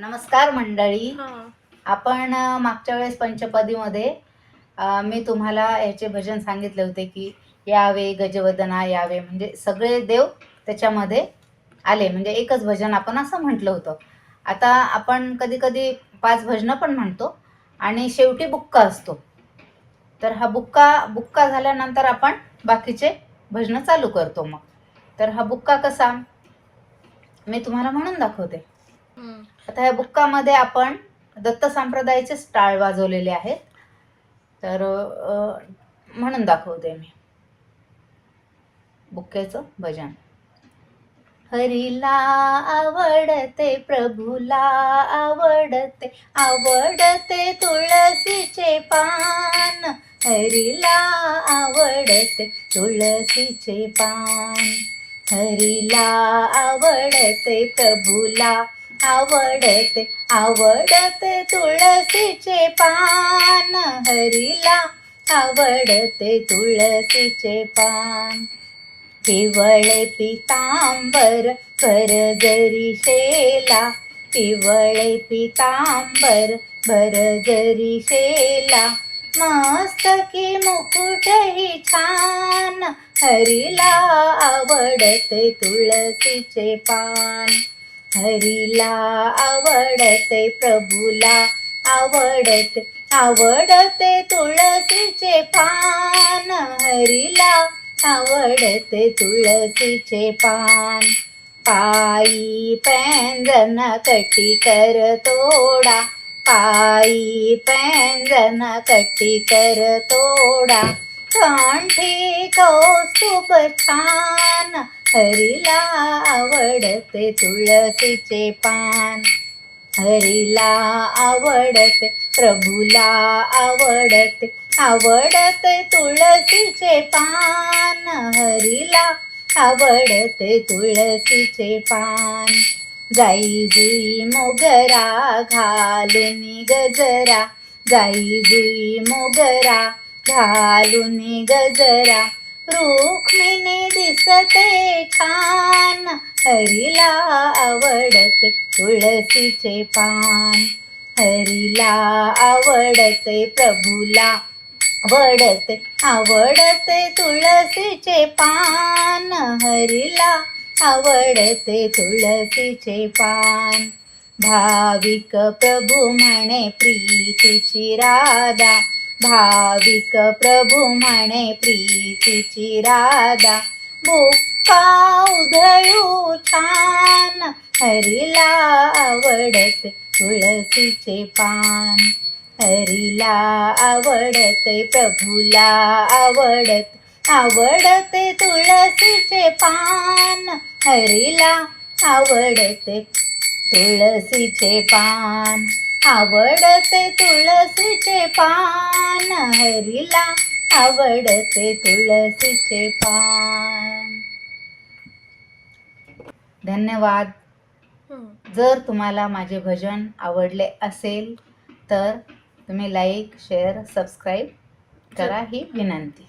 नमस्कार मंडळी. हा. आपण मागच्या वेळेस पंचपदीमध्ये मी तुम्हाला याचे भजन सांगितले होते की यावे गजवदना यावे, म्हणजे सगळे देव त्याच्यामध्ये आले, म्हणजे एकच भजन आपण असं म्हटलं होतं. आता आपण कधी कधी 5 भजनं पण म्हणतो आणि शेवटी बुक्का असतो. तर हा बुक्का झाल्यानंतर आपण बाकीचे भजनं चालू करतो. मग तर हा बुक्का कसा मी तुम्हाला म्हणून दाखवते. आता ह्या बुक्कामध्ये आपण दत्त संप्रदायाचे टाळ वाजवलेले आहेत. तर म्हणून दाखवते मी बुक्क्याचं भजन. हरीला आवडते, प्रभूला आवडते, आवडते तुळशीचे पान. हरीला आवडते तुळशीचे पान. हरीला आवडते, प्रभूला आवडते, आवडते तुळशीचे पान. हरीला आवडते तुळशीचे पान. पिवळे पितांबर भरजरी शेला, पिवळे पितांबर भरजरी शेला, मस्तकी मुकुटही छान. हरीला आवडते तुळशीचे पान. हरीला आवडते, प्रभूला आवडते, आवडते तुळशीचे पान. हरीला आवडते तुळशीचे पान. पायी पैंजन कटी कर तोडा, पायी पैंजन कटी कर तोडा, कंठी कौस्तुभ छान. हरीला आवडते तुळशीचे पान. हरीला आवडते, प्रभूला आवडते, आवडते तुळशीचे पान. हरीला आवडते तुळशीचे पान. जाई जुई मोगरा घालून गजरा, जाई जुई मोगरा घालून गजरा, रुक्मिणी दिसते छान. हरीला आवडते तुळशीचे पान. हरीला आवडते, प्रभूला आवडते, आवडते तुळशीचे पान. हरीला आवडते तुळशीचे पान. भाविक प्रभू म्हणे प्रीतीची राधा, भाविक प्रभू म्हणे प्रीतीची राधा, बुक्का उधळू छान. हरीला आवडते तुळशीचे पान. हरीला आवडते, प्रभूला आवडते, आवडते तुळशीचे पान. हरीला आवडते तुळशीचे पान. आवडते तुळशीचे पान. हरीला आवडते तुळशीचे पान. धन्यवाद. जर तुम्हाला माझे भजन आवडले असेल तर तुम्ही लाईक, शेअर, सबस्क्राईब करा ही विनंती.